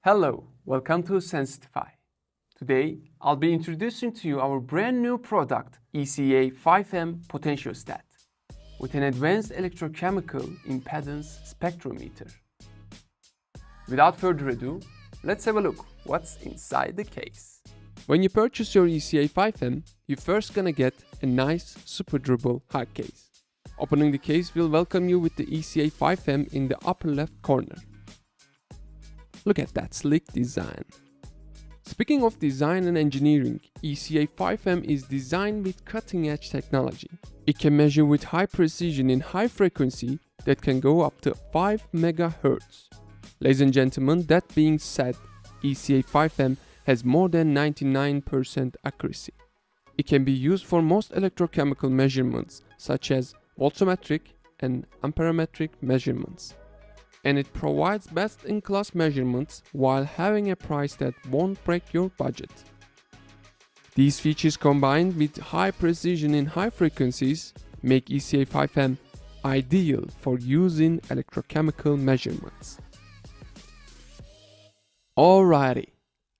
Hello, welcome to Sensitify. Today, I'll be introducing to you our brand new product, ECA-5M potentiostat, with an advanced electrochemical impedance spectrometer. Without further ado, let's have a look what's inside the case. When you purchase your ECA-5M, you're first gonna get a nice, super durable hard case. Opening the case will welcome you with the ECA-5M in the upper left corner. Look at that sleek design. Speaking of design and engineering, ECA-5M is designed with cutting-edge technology. It can measure with high precision in high frequency that can go up to 5 MHz. Ladies and gentlemen, that being said, ECA-5M has more than 99% accuracy. It can be used for most electrochemical measurements such as voltammetric and amperemetric measurements. And it provides best-in-class measurements while having a price that won't break your budget. These features combined with high precision in high frequencies make ECA-5M ideal for using electrochemical measurements. Alrighty,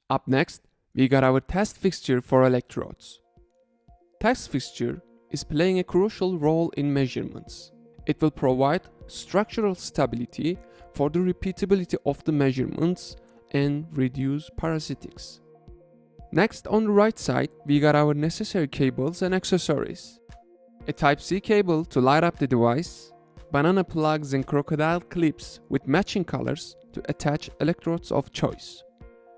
up next we got our test fixture for electrodes. Test fixture is playing a crucial role in measurements. It will provide structural stability for the repeatability of the measurements and reduce parasitics. Next, on the right side, we got our necessary cables and accessories. A Type-C cable to light up the device, banana plugs and crocodile clips with matching colors to attach electrodes of choice.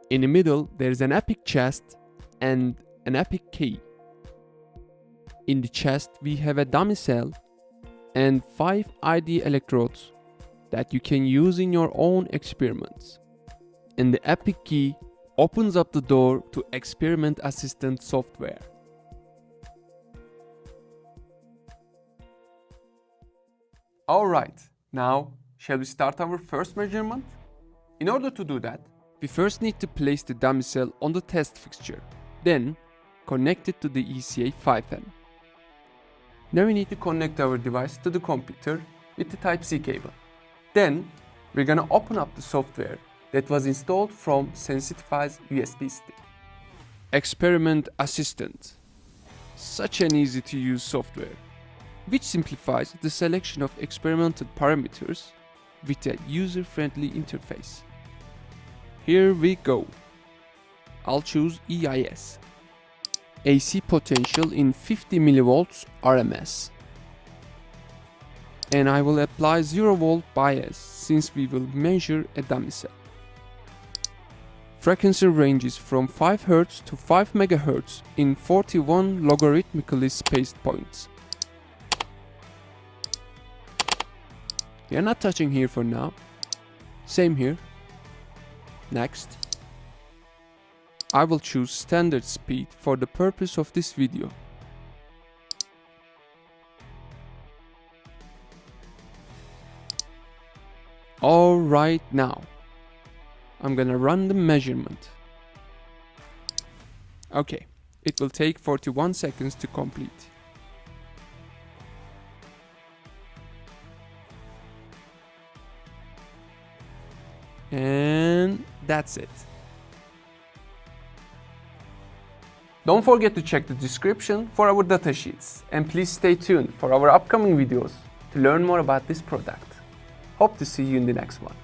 In the middle, there is an EPIC chest and an EPIC key. In the chest, we have a dummy cell and 5 ID electrodes that you can use in your own experiments. And the EPIC key opens up the door to experiment assistant software. Alright, now shall we start our first measurement? In order to do that, we first need to place the dummy cell on the test fixture, then connect it to the ECA-5M. Now we need to connect our device to the computer with the Type-C cable. Then we're gonna open up the software that was installed from Sensitify's USB stick. Experiment Assistant. Such an easy to use software, which simplifies the selection of experimental parameters with a user-friendly interface. Here we go. I'll choose EIS. AC potential in 50 mV RMS. And I will apply 0 volt bias since we will measure a dummy cell. Frequency ranges from 5 Hz to 5 MHz in 41 logarithmically spaced points. We are not touching here for now. Same here. Next. I will choose standard speed for the purpose of this video. Alright, now I'm gonna run the measurement. Okay, it will take 41 seconds to complete. And that's it. Don't forget to check the description for our datasheets, and please stay tuned for our upcoming videos to learn more about this product. Hope to see you in the next one.